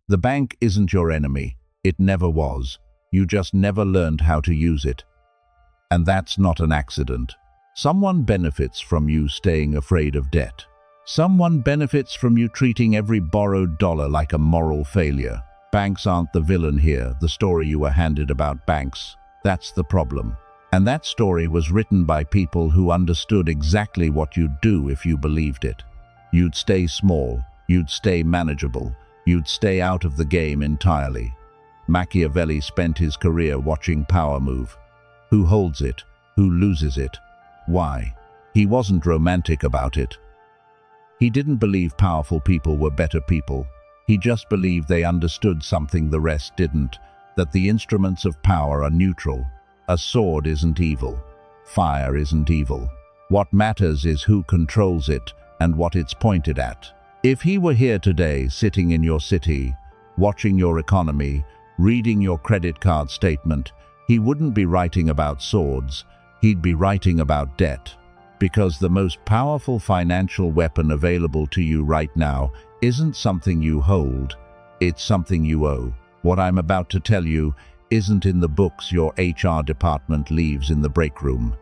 The bank isn't your enemy. It never was. You just never learned how to use it. And that's not an accident. Someone benefits from you staying afraid of debt. Someone benefits from you treating every borrowed dollar like a moral failure. Banks aren't the villain here, the story you were handed about banks. That's the problem. And that story was written by people who understood exactly what you'd do if you believed it. You'd stay small, you'd stay manageable, you'd stay out of the game entirely. Machiavelli spent his career watching power move. Who holds it? Who loses it? Why? He wasn't romantic about it. He didn't believe powerful people were better people. He just believed they understood something the rest didn't, that the instruments of power are neutral. A sword isn't evil. Fire isn't evil. What matters is who controls it and what it's pointed at. If he were here today, sitting in your city, watching your economy, reading your credit card statement, he wouldn't be writing about swords, he'd be writing about debt. Because the most powerful financial weapon available to you right now isn't something you hold, it's something you owe. What I'm about to tell you isn't in the books your HR department leaves in the break room.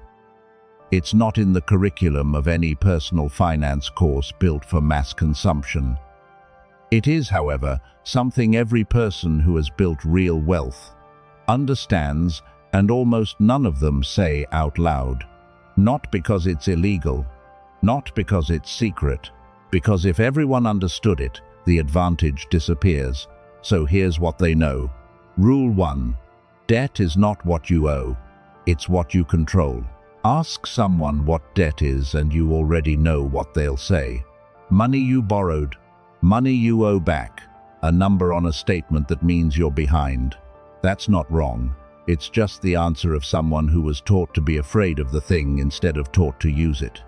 It's not in the curriculum of any personal finance course built for mass consumption. It is, however, something every person who has built real wealth understands, and almost none of them say out loud. Not because it's illegal, not because it's secret, because if everyone understood it, the advantage disappears. So here's what they know. Rule 1. Debt is not what you owe, it's what you control. Ask someone what debt is and you already know what they'll say. Money you borrowed, money you owe back, a number on a statement that means you're behind. That's not wrong. It's just the answer of someone who was taught to be afraid of the thing instead of taught to use it.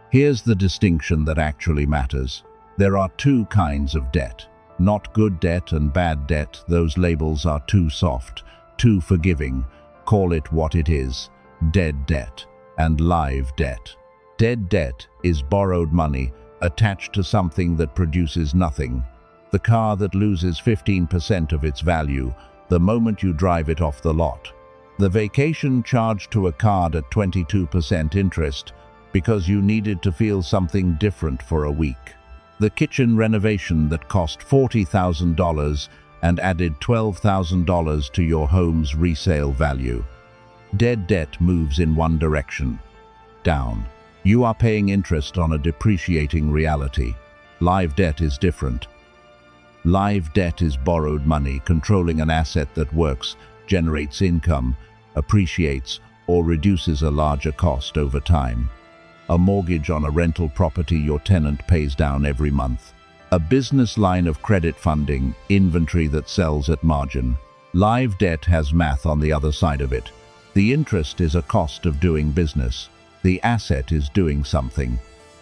Here's the distinction that actually matters. There are two kinds of debt. Not good debt and bad debt. Those labels are too soft, too forgiving. Call it what it is. Dead debt and live debt. Dead debt is borrowed money attached to something that produces nothing. The car that loses 15% of its value the moment you drive it off the lot. The vacation charged to a card at 22% interest because you needed to feel something different for a week. The kitchen renovation that cost $40,000 and added $12,000 to your home's resale value. Dead debt moves in one direction, down. You are paying interest on a depreciating reality. Live debt is different. Live debt is borrowed money controlling an asset that works, generates income, appreciates, or reduces a larger cost over time. A mortgage on a rental property your tenant pays down every month. A business line of credit funding, inventory that sells at margin. Live debt has math on the other side of it. The interest is a cost of doing business. The asset is doing something.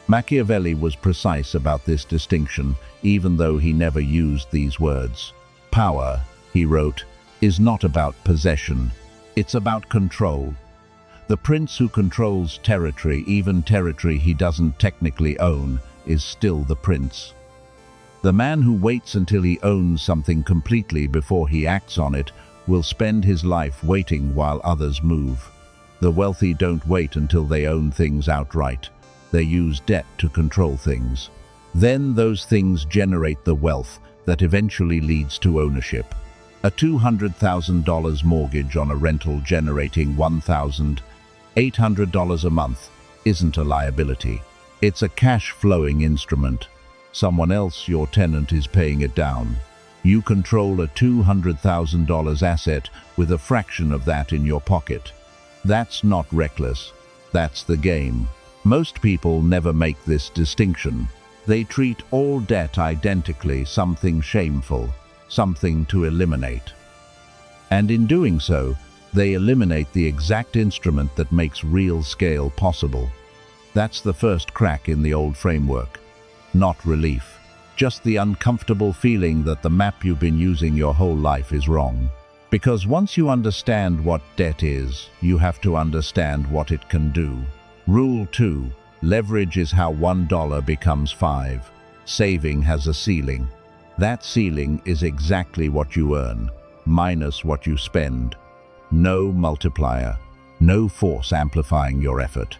Machiavelli was precise about this distinction, even though he never used these words. Power, he wrote, is not about possession. It's about control. The prince who controls territory, even territory he doesn't technically own, is still the prince. The man who waits until he owns something completely before he acts on it will spend his life waiting while others move. The wealthy don't wait until they own things outright. They use debt to control things. Then those things generate the wealth that eventually leads to ownership. A $200,000 mortgage on a rental generating $1,800 a month isn't a liability. It's a cash-flowing instrument. Someone else, your tenant, is paying it down. You control a $200,000 asset with a fraction of that in your pocket. That's not reckless. That's the game. Most people never make this distinction. They treat all debt identically, something shameful, something to eliminate. And in doing so, they eliminate the exact instrument that makes real scale possible. That's the first crack in the old framework. Not relief, just the uncomfortable feeling that the map you've been using your whole life is wrong. Because once you understand what debt is, you have to understand what it can do. Rule 2. Leverage is how $1 becomes $5. Saving has a ceiling. That ceiling is exactly what you earn, minus what you spend. No multiplier, no force amplifying your effort.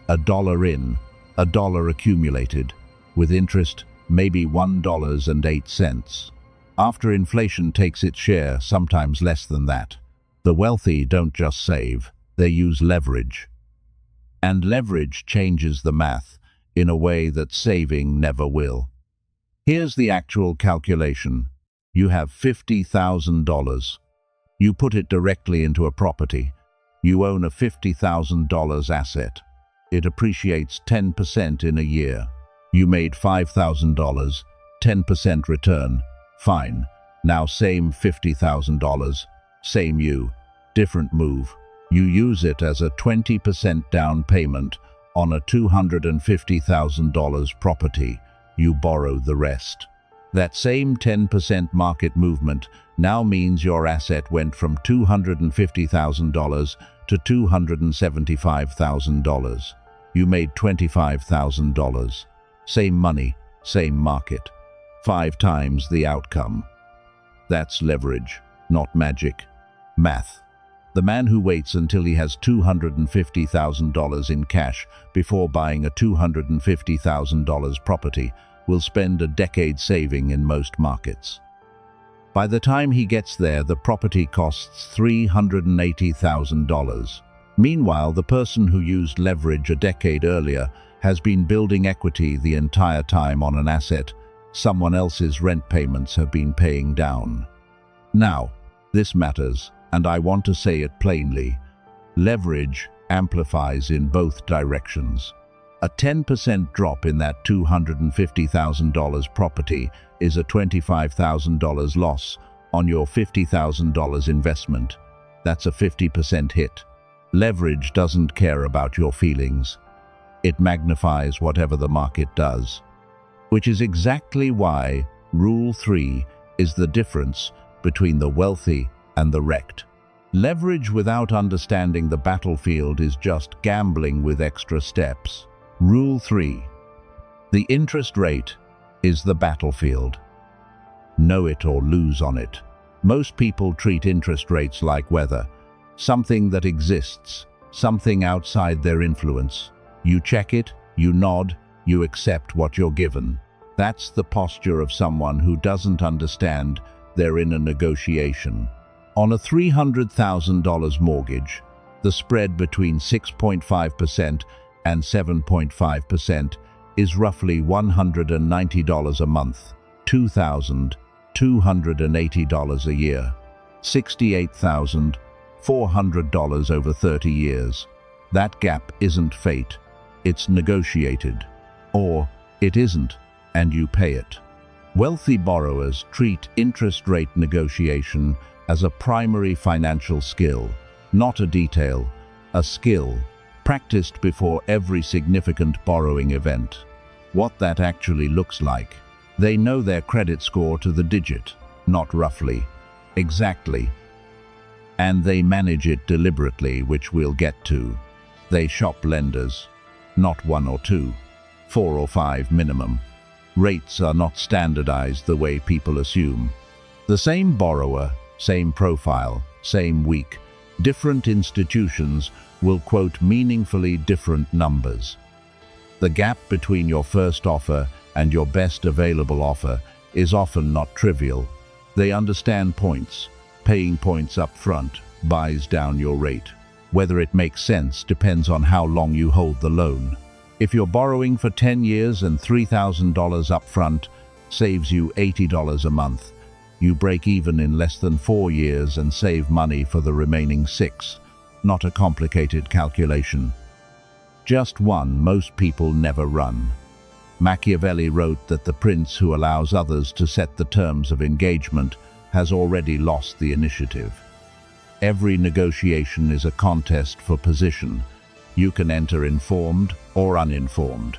$1 in, $1 accumulated, with interest maybe $1.08. After inflation takes its share, sometimes less than that. The wealthy don't just save, they use leverage. And leverage changes the math in a way that saving never will. Here's the actual calculation. You have $50,000. You put it directly into a property. You own a $50,000 asset. It appreciates 10% in a year. You made $5,000, 10% return. Fine. Now same $50,000, same you, different move. You use it as a 20% down payment on a $250,000 property. You borrow the rest. That same 10% market movement now means your asset went from $250,000 to $275,000. You made $25,000. Same money, same market. 5 times the outcome. That's leverage, not magic. Math. The man who waits until he has $250,000 in cash before buying a $250,000 property will spend a decade saving in most markets. By the time he gets there, the property costs $380,000. Meanwhile, the person who used leverage a decade earlier has been building equity the entire time on an asset someone else's rent payments have been paying down. Now, this matters, and I want to say it plainly. Leverage amplifies in both directions. A 10% drop in that $250,000 property is a $25,000 loss on your $50,000 investment. That's a 50% hit. Leverage doesn't care about your feelings. It magnifies whatever the market does. Which is exactly why Rule 3 is the difference between the wealthy and the wrecked. Leverage without understanding the battlefield is just gambling with extra steps. Rule 3. The interest rate is the battlefield. Know it or lose on it. Most people treat interest rates like weather, something that exists, something outside their influence. You check it, you nod, you accept what you're given. That's the posture of someone who doesn't understand they're in a negotiation. On a $300,000 mortgage, the spread between 6.5% and 7.5% is roughly $190 a month, $2,280 a year, $68,400 over 30 years. That gap isn't fate, it's negotiated. Or it isn't, and you pay it. Wealthy borrowers treat interest rate negotiation as a primary financial skill, not a detail, a skill practiced before every significant borrowing event. What that actually looks like. They know their credit score to the digit, not roughly, exactly. And they manage it deliberately, which we'll get to. They shop lenders, not 1 or 2, 4 or 5 minimum. Rates are not standardized the way people assume. The same borrower, same profile, same week, different institutions will quote meaningfully different numbers. The gap between your first offer and your best available offer is often not trivial. They understand points. Paying points up front buys down your rate. Whether it makes sense depends on how long you hold the loan. If you're borrowing for 10 years and $3,000 up front saves you $80 a month, you break even in less than 4 years and save money for the remaining 6. Not a complicated calculation. Just one most people never run. Machiavelli wrote that the prince who allows others to set the terms of engagement has already lost the initiative. Every negotiation is a contest for position. You can enter informed or uninformed.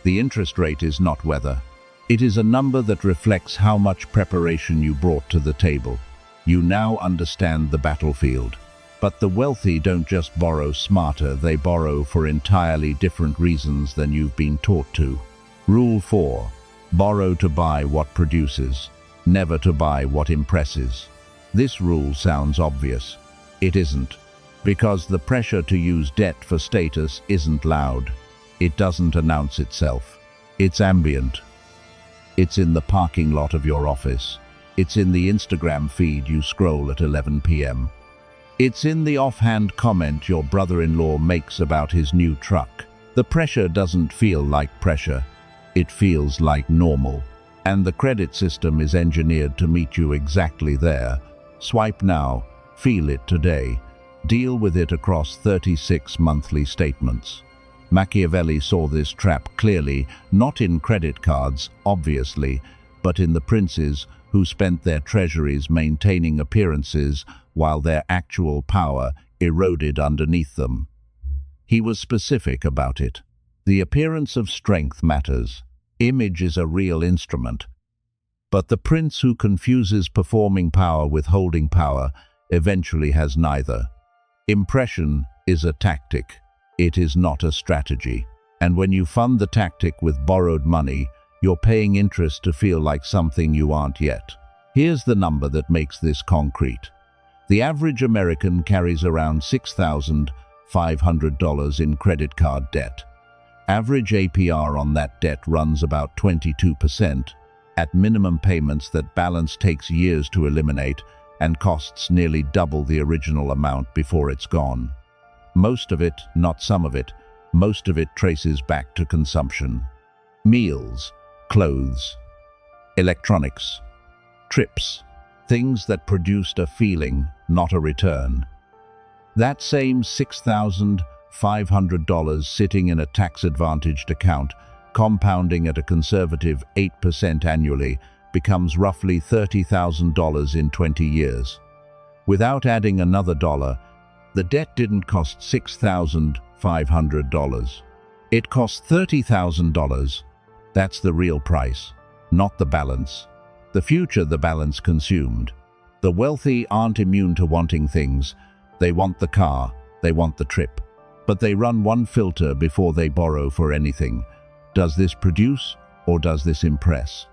The interest rate is not weather. It is a number that reflects how much preparation you brought to the table. You now understand the battlefield. But the wealthy don't just borrow smarter, they borrow for entirely different reasons than you've been taught to. Rule 4. Borrow to buy what produces. never to buy what impresses. This rule sounds obvious. It isn't, because the pressure to use debt for status isn't loud. It doesn't announce itself. It's ambient. It's in the parking lot of your office. It's in the Instagram feed you scroll at 11 p.m. It's in the offhand comment your brother-in-law makes about his new truck. The pressure doesn't feel like pressure. It feels like normal. And the credit system is engineered to meet you exactly there. Swipe now, feel it today. Deal with it across 36 monthly statements. Machiavelli saw this trap clearly, not in credit cards, obviously, but in the princes who spent their treasuries maintaining appearances while their actual power eroded underneath them. He was specific about it. The appearance of strength matters. Image is a real instrument. But the prince who confuses performing power with holding power eventually has neither. Impression is a tactic. It is not a strategy. And when you fund the tactic with borrowed money, you're paying interest to feel like something you aren't yet. Here's the number that makes this concrete. The average American carries around $6,500 in credit card debt. Average APR on that debt runs about 22%, at minimum payments that balance takes years to eliminate and costs nearly double the original amount before it's gone. Most of it, not some of it, most of it traces back to consumption. Meals, clothes, electronics, trips, things that produced a feeling, not a return. That same $6,500 sitting in a tax-advantaged account, compounding at a conservative 8% annually, becomes roughly $30,000 in 20 years. Without adding another dollar, the debt didn't cost $6,500. It cost $30,000. That's the real price, not the balance. The future the balance consumed. The wealthy aren't immune to wanting things. They want the car, they want the trip. But they run one filter before they borrow for anything. Does this produce or does this impress?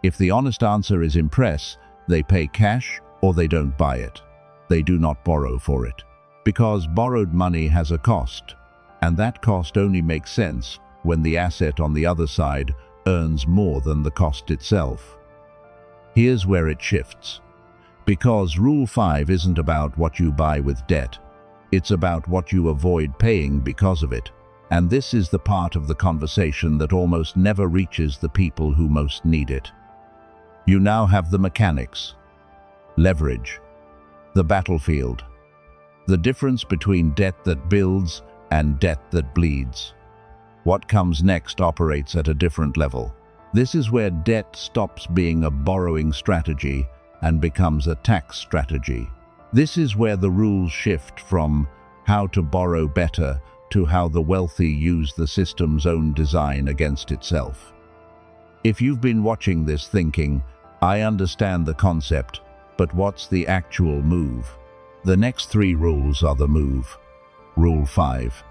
If the honest answer is impress, they pay cash or they don't buy it. They do not borrow for it. Because borrowed money has a cost, and that cost only makes sense when the asset on the other side earns more than the cost itself. Here's where it shifts. Because Rule 5 isn't about what you buy with debt, it's about what you avoid paying because of it. And this is the part of the conversation that almost never reaches the people who most need it. You now have the mechanics, leverage, the battlefield, the difference between debt that builds and debt that bleeds. What comes next operates at a different level. This is where debt stops being a borrowing strategy and becomes a tax strategy. This is where the rules shift from how to borrow better to how the wealthy use the system's own design against itself. If you've been watching this thinking, I understand the concept, but what's the actual move? The next 3 rules are the move. Rule 5.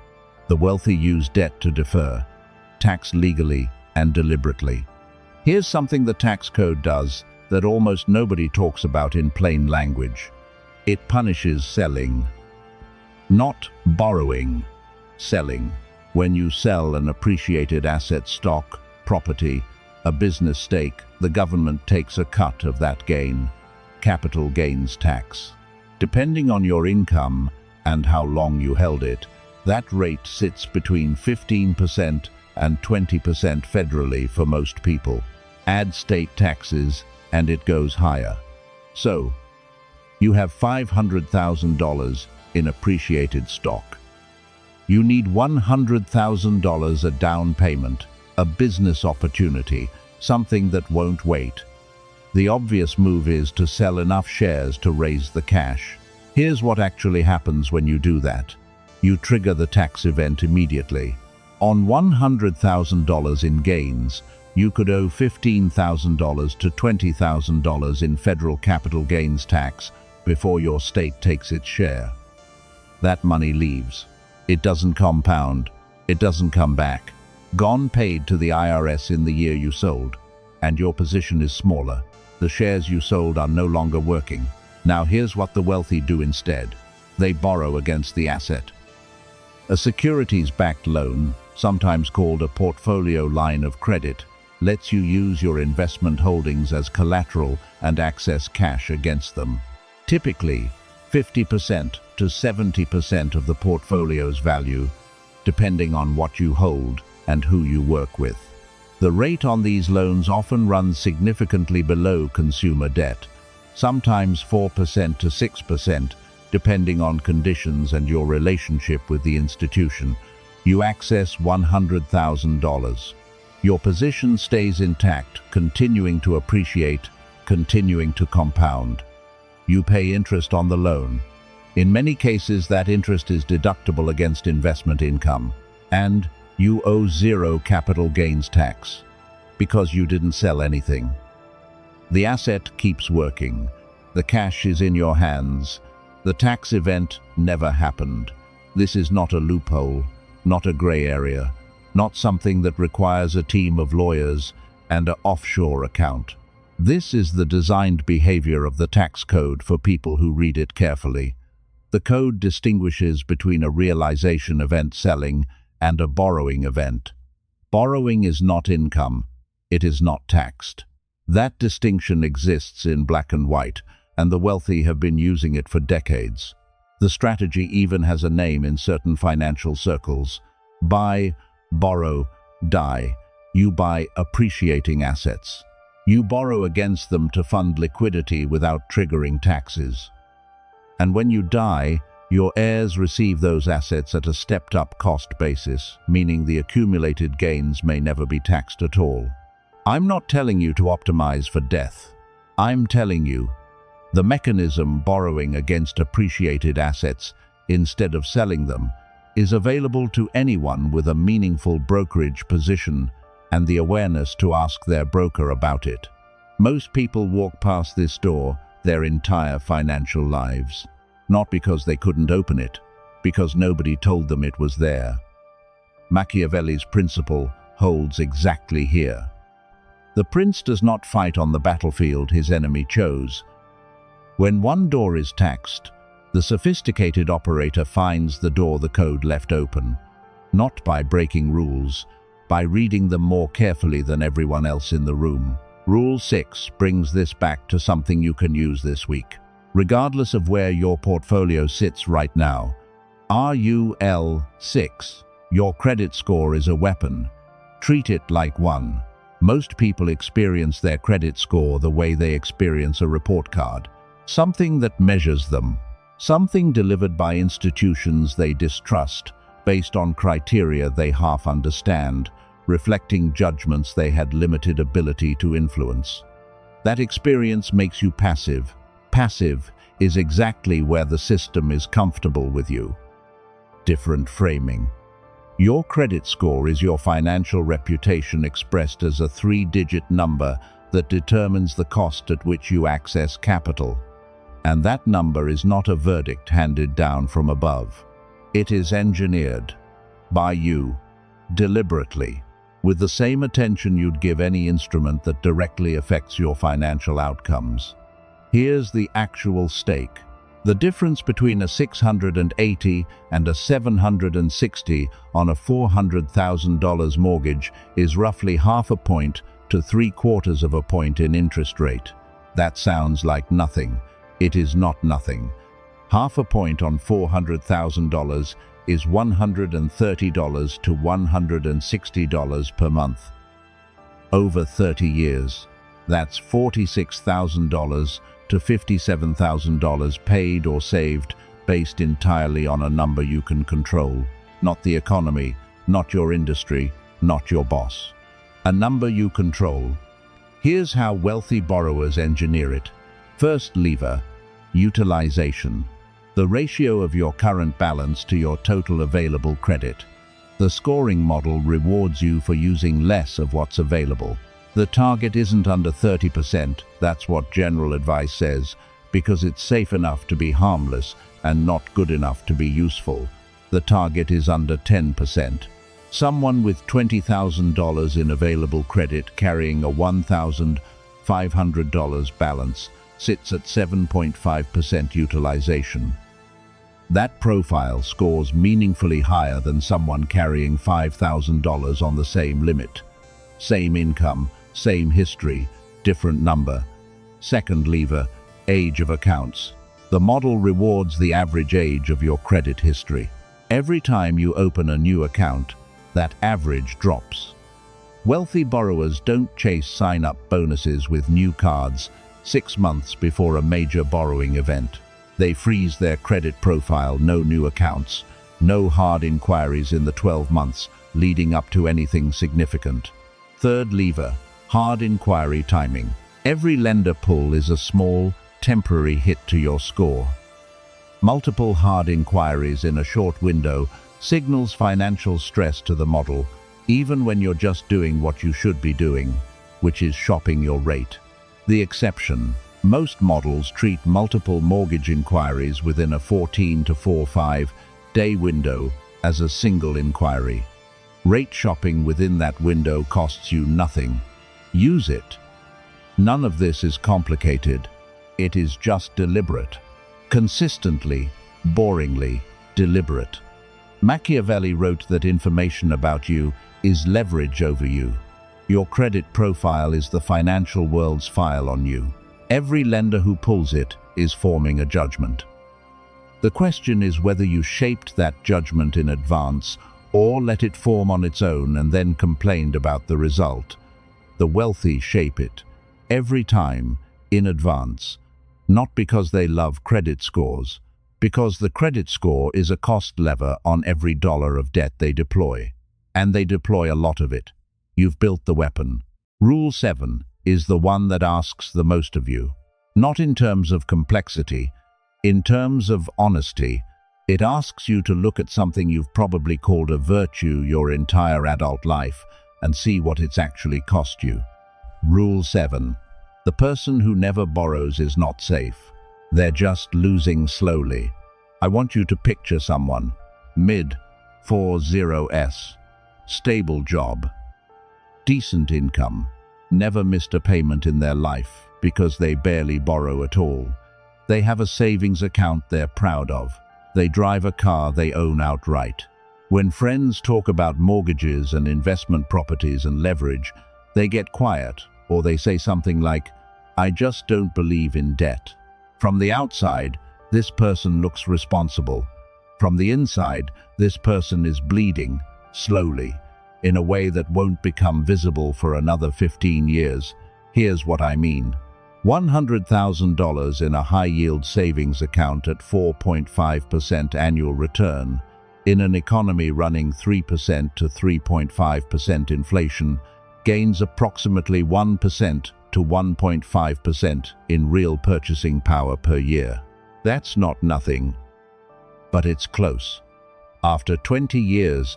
The wealthy use debt to defer, tax legally and deliberately. Here's something the tax code does that almost nobody talks about in plain language. It punishes selling. Not borrowing, selling. When you sell an appreciated asset, stock, property, a business stake, the government takes a cut of that gain, capital gains tax. Depending on your income and how long you held it, that rate sits between 15% and 20% federally for most people. Add state taxes and it goes higher. So, you have $500,000 in appreciated stock. You need $100,000 a down payment, a business opportunity, something that won't wait. The obvious move is to sell enough shares to raise the cash. Here's what actually happens when you do that. You trigger the tax event immediately. On $100,000 in gains, you could owe $15,000 to $20,000 in federal capital gains tax before your state takes its share. That money leaves. It doesn't compound. It doesn't come back. Gone paid to the IRS in the year you sold, and your position is smaller. The shares you sold are no longer working. Now here's what the wealthy do instead. They borrow against the asset. A securities-backed loan, sometimes called a portfolio line of credit, lets you use your investment holdings as collateral and access cash against them. Typically, 50% to 70% of the portfolio's value, depending on what you hold and who you work with. The rate on these loans often runs significantly below consumer debt, sometimes 4% to 6%, depending on conditions and your relationship with the institution. You access $100,000. Your position stays intact, continuing to appreciate, continuing to compound. You pay interest on the loan. In many cases, that interest is deductible against investment income, and you owe zero capital gains tax because you didn't sell anything. The asset keeps working. The cash is in your hands. The tax event never happened. This is not a loophole, not a gray area, not something that requires a team of lawyers and an offshore account. This is the designed behavior of the tax code for people who read it carefully. The code distinguishes between a realization event selling and a borrowing event. Borrowing is not income. It is not taxed. That distinction exists in black and white, and the wealthy have been using it for decades. The strategy even has a name in certain financial circles. Buy, borrow, die. You buy appreciating assets. You borrow against them to fund liquidity without triggering taxes. And when you die, your heirs receive those assets at a stepped-up cost basis, meaning the accumulated gains may never be taxed at all. I'm not telling you to optimize for death. I'm telling you, the mechanism borrowing against appreciated assets instead of selling them is available to anyone with a meaningful brokerage position and the awareness to ask their broker about it. Most people walk past this door their entire financial lives, not because they couldn't open it, because nobody told them it was there. Machiavelli's principle holds exactly here. The prince does not fight on the battlefield his enemy chose. When one door is taxed, the sophisticated operator finds the door the code left open, not by breaking rules, by reading them more carefully than everyone else in the room. Rule 6 brings this back to something you can use this week. Regardless of where your portfolio sits right now, RUL 6, your credit score is a weapon. Treat it like one. Most people experience their credit score the way they experience a report card. Something that measures them. Something delivered by institutions they distrust, based on criteria they half understand, reflecting judgments they had limited ability to influence. That experience makes you passive. Passive is exactly where the system is comfortable with you. Different framing. Your credit score is your financial reputation expressed as a 3-digit number that determines the cost at which you access capital. And that number is not a verdict handed down from above. It is engineered by you, deliberately, with the same attention you'd give any instrument that directly affects your financial outcomes. Here's the actual stake. The difference between a $680 and a $760 on a $400,000 mortgage is roughly half a point to 3/4 of a point in interest rate. That sounds like nothing. It is not nothing. Half a point on $400,000 is $130 to $160 per month. Over 30 years, that's $46,000 to $57,000 paid or saved based entirely on a number you can control, not the economy, not your industry, not your boss. A number you control. Here's how wealthy borrowers engineer it. First lever, utilization. The ratio of your current balance to your total available credit. The scoring model rewards you for using less of what's available. The target isn't under 30%, that's what general advice says, because it's safe enough to be harmless and not good enough to be useful. The target is under 10%. Someone with $20,000 in available credit carrying a $1,000 $500 balance, sits at 7.5% utilization. That profile scores meaningfully higher than someone carrying $5,000 on the same limit. Same income, same history, different number. Second lever, age of accounts. The model rewards the average age of your credit history. Every time you open a new account, that average drops. Wealthy borrowers don't chase sign-up bonuses with new cards 6 months before a major borrowing event. They freeze their credit profile, no new accounts, no hard inquiries in the 12 months leading up to anything significant. Third lever, hard inquiry timing. Every lender pull is a small, temporary hit to your score. Multiple hard inquiries in a short window signals financial stress to the model, even when you're just doing what you should be doing, which is shopping your rate. The exception: most models treat multiple mortgage inquiries within a 14 to 45 day window as a single inquiry. Rate shopping within that window costs you nothing. Use it. None of this is complicated. It is just deliberate. Consistently, boringly, deliberate. Machiavelli wrote that information about you is leverage over you. Your credit profile is the financial world's file on you. Every lender who pulls it is forming a judgment. The question is whether you shaped that judgment in advance or let it form on its own and then complained about the result. The wealthy shape it, every time, in advance, not because they love credit scores, because the credit score is a cost lever on every dollar of debt they deploy. And they deploy a lot of it. You've built the weapon. Rule 7 is the one that asks the most of you. Not in terms of complexity, in terms of honesty. It asks you to look at something you've probably called a virtue your entire adult life and see what it's actually cost you. Rule 7. The person who never borrows is not safe. They're just losing slowly. I want you to picture someone. Mid-40s. Stable job. Decent income. Never missed a payment in their life because they barely borrow at all. They have a savings account they're proud of. They drive a car they own outright. When friends talk about mortgages and investment properties and leverage, they get quiet, or they say something like, "I just don't believe in debt." From the outside, this person looks responsible. From the inside, this person is bleeding, slowly, in a way that won't become visible for another 15 years. Here's what I mean. $100,000 in a high-yield savings account at 4.5% annual return, in an economy running 3% to 3.5% inflation, gains approximately 1% to 1.5% in real purchasing power per year. That's not nothing, but it's close. After 20 years,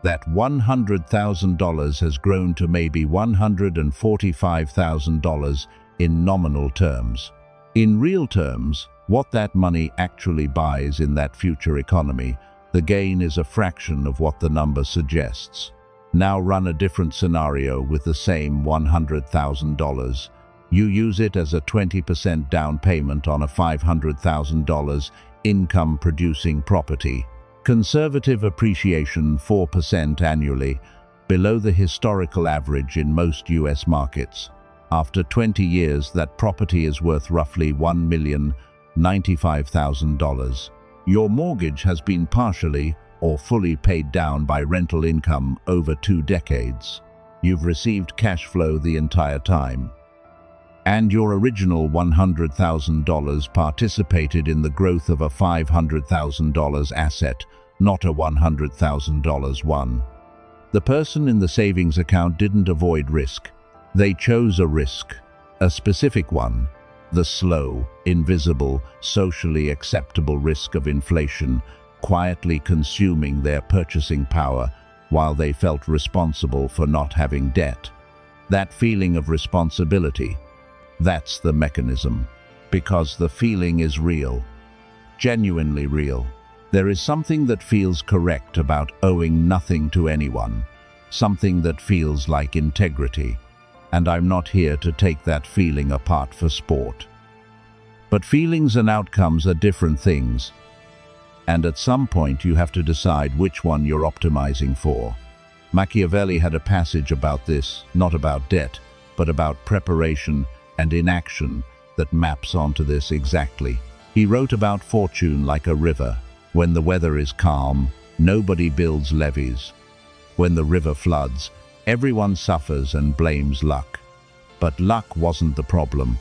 that $100,000 has grown to maybe $145,000 in nominal terms. In real terms, what that money actually buys in that future economy, the gain is a fraction of what the number suggests. Now run a different scenario with the same $100,000. You use it as a 20% down payment on a $500,000 income-producing property. Conservative appreciation 4% annually, below the historical average in most US markets. After 20 years, that property is worth roughly $1,095,000. Your mortgage has been partially or fully paid down by rental income over 2 decades. You've received cash flow the entire time. And your original $100,000 participated in the growth of a $500,000 asset, not a $100,000 one. The person in the savings account didn't avoid risk. They chose a risk, a specific one, the slow, invisible, socially acceptable risk of inflation, quietly consuming their purchasing power while they felt responsible for not having debt. That feeling of responsibility, that's the mechanism, because the feeling is real, genuinely real. There is something that feels correct about owing nothing to anyone, something that feels like integrity. and I'm not here to take that feeling apart for sport. But feelings and outcomes are different things, and at some point you have to decide which one you're optimizing for. Machiavelli had a passage about this, not about debt, but about preparation and inaction, that maps onto this exactly. He wrote about fortune like a river. When the weather is calm, nobody builds levees. When the river floods, everyone suffers and blames luck. But luck wasn't the problem.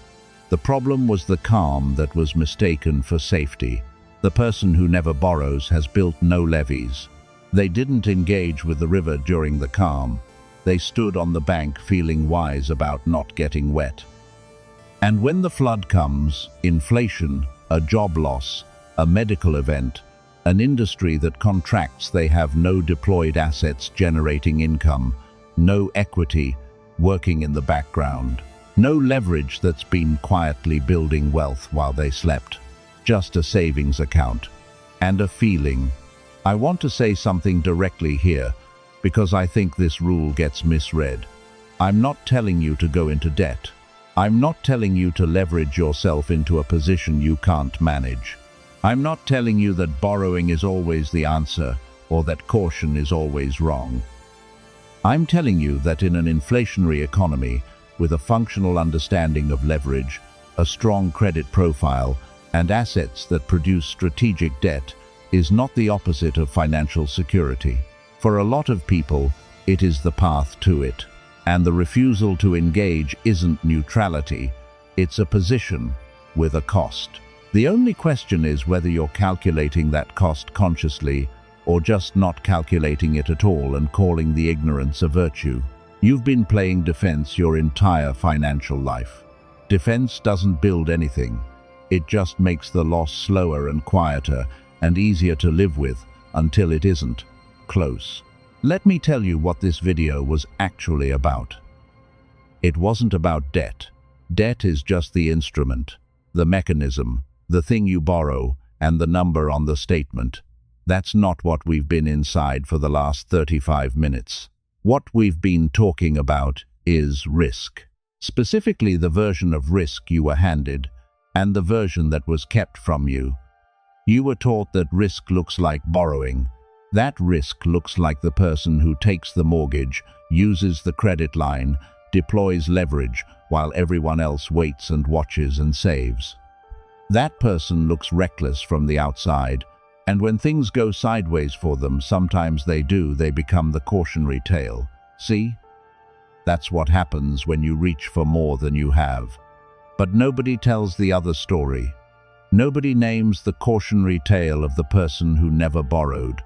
The problem was the calm that was mistaken for safety. The person who never borrows has built no levees. They didn't engage with the river during the calm. They stood on the bank feeling wise about not getting wet. And when the flood comes, inflation, a job loss, a medical event, an industry that contracts, they have no deployed assets generating income, no equity working in the background, no leverage that's been quietly building wealth while they slept, just a savings account and a feeling. I want to say something directly here because I think this rule gets misread. I'm not telling you to go into debt. I'm not telling you to leverage yourself into a position you can't manage. I'm not telling you that borrowing is always the answer or that caution is always wrong. I'm telling you that in an inflationary economy, with a functional understanding of leverage, a strong credit profile, and assets that produce strategic debt, is not the opposite of financial security. For a lot of people, it is the path to it. And the refusal to engage isn't neutrality, it's a position with a cost. The only question is whether you're calculating that cost consciously or just not calculating it at all and calling the ignorance a virtue. You've been playing defense your entire financial life. Defense doesn't build anything. It just makes the loss slower and quieter and easier to live with until it isn't. Close. Let me tell you what this video was actually about. It wasn't about debt. Debt is just the instrument, the mechanism, the thing you borrow, and the number on the statement. That's not what we've been inside for the last 35 minutes. What we've been talking about is risk. Specifically the version of risk you were handed, and the version that was kept from you. You were taught that risk looks like borrowing. That risk looks like the person who takes the mortgage, uses the credit line, deploys leverage, while everyone else waits and watches and saves. That person looks reckless from the outside, and when things go sideways for them, sometimes they become the cautionary tale. See? That's what happens when you reach for more than you have. But nobody tells the other story. Nobody names the cautionary tale of the person who never borrowed,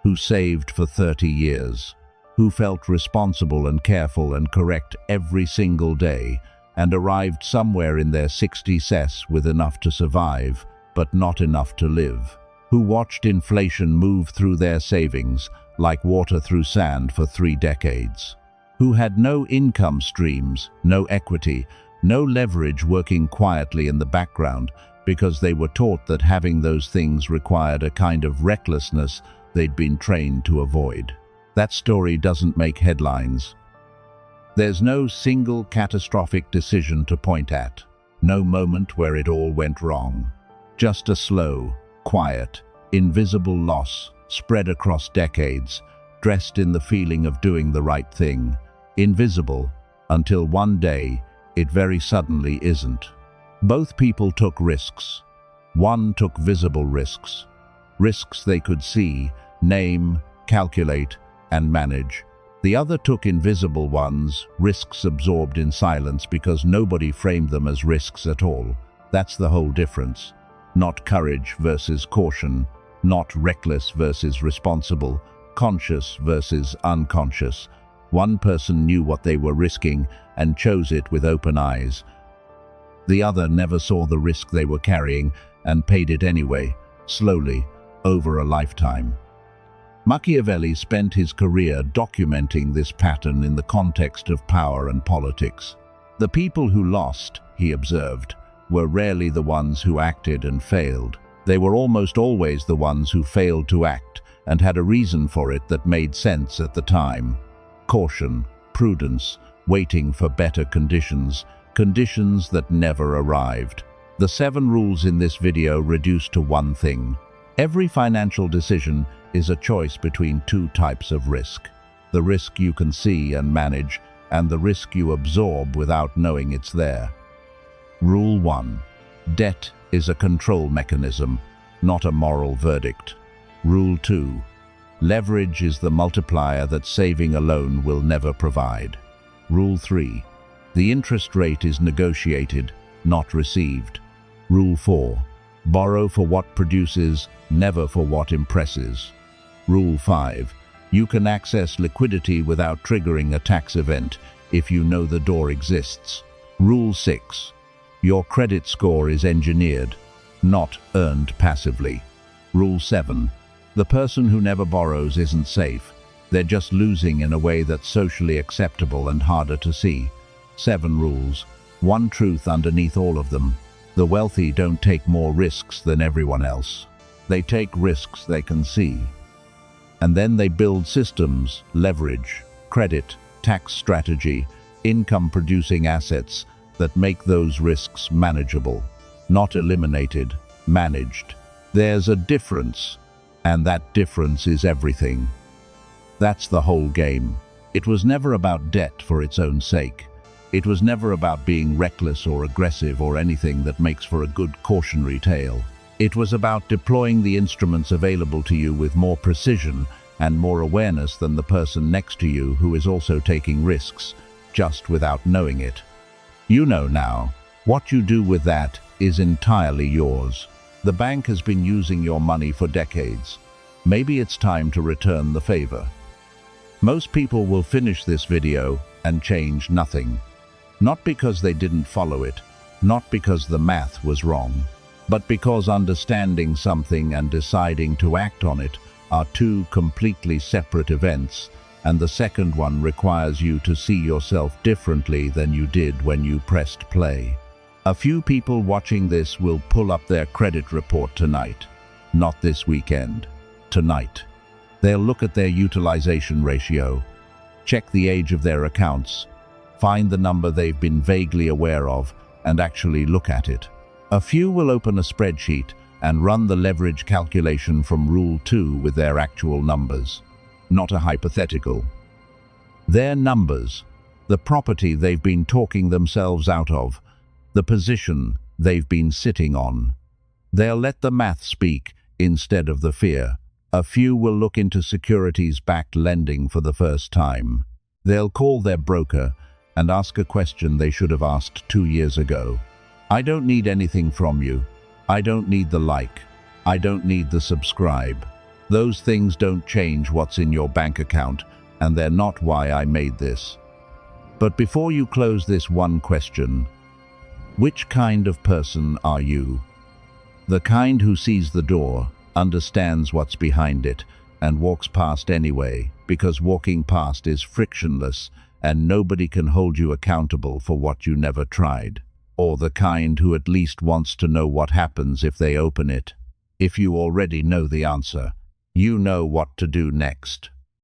who saved for 30 years, who felt responsible and careful and correct every single day, and arrived somewhere in their 60s with enough to survive, but not enough to live, who watched inflation move through their savings like water through sand for 3 decades, who had no income streams, no equity, no leverage working quietly in the background because they were taught that having those things required a kind of recklessness they'd been trained to avoid. That story doesn't make headlines. There's no single catastrophic decision to point at, no moment where it all went wrong. Just a slow, quiet, invisible loss spread across decades, dressed in the feeling of doing the right thing. Invisible, until one day, it very suddenly isn't. Both people took risks. One took visible risks. Risks they could see, name, calculate, and manage. The other took invisible ones, risks absorbed in silence because nobody framed them as risks at all. That's the whole difference. Not courage versus caution, not reckless versus responsible, conscious versus unconscious. One person knew what they were risking and chose it with open eyes. The other never saw the risk they were carrying and paid it anyway, slowly, over a lifetime. Machiavelli spent his career documenting this pattern in the context of power and politics. The people who lost, he observed, were rarely the ones who acted and failed. They were almost always the ones who failed to act and had a reason for it that made sense at the time. Caution, prudence, waiting for better conditions, conditions that never arrived. The 7 rules in this video reduce to one thing. Every financial decision is a choice between 2 types of risk. The risk you can see and manage, and the risk you absorb without knowing it's there. Rule 1. Debt is a control mechanism, not a moral verdict. Rule 2. Leverage is the multiplier that saving alone will never provide. Rule 3. The interest rate is negotiated, not received. Rule 4. Borrow for what produces, never for what impresses. Rule 5. You can access liquidity without triggering a tax event if you know the door exists. Rule 6. Your credit score is engineered, not earned passively. Rule 7. The person who never borrows isn't safe. They're just losing in a way that's socially acceptable and harder to see. 7 rules. One truth underneath all of them. The wealthy don't take more risks than everyone else. They take risks they can see. And then they build systems, leverage, credit, tax strategy, income-producing assets that make those risks manageable. Not eliminated, managed. There's a difference, and that difference is everything. That's the whole game. It was never about debt for its own sake. It was never about being reckless or aggressive or anything that makes for a good cautionary tale. It was about deploying the instruments available to you with more precision and more awareness than the person next to you who is also taking risks, just without knowing it. You know now. What you do with that is entirely yours. The bank has been using your money for decades. Maybe it's time to return the favor. Most people will finish this video and change nothing. Not because they didn't follow it, not because the math was wrong, but because understanding something and deciding to act on it are 2 completely separate events, and the second one requires you to see yourself differently than you did when you pressed play. A few people watching this will pull up their credit report tonight. Not this weekend. Tonight. They'll look at their utilization ratio, check the age of their accounts, find the number they've been vaguely aware of, and actually look at it. A few will open a spreadsheet and run the leverage calculation from Rule 2 with their actual numbers. Not a hypothetical. Their numbers, the property they've been talking themselves out of, the position they've been sitting on. They'll let the math speak instead of the fear. A few will look into securities-backed lending for the first time. They'll call their broker and ask a question they should have asked 2 years ago. I don't need anything from you. I don't need the like. I don't need the subscribe. Those things don't change what's in your bank account, and they're not why I made this. But before you close this one question, which kind of person are you? The kind who sees the door, understands what's behind it, and walks past anyway, because walking past is frictionless and nobody can hold you accountable for what you never tried. Or the kind who at least wants to know what happens if they open it. If you already know the answer, you know what to do next.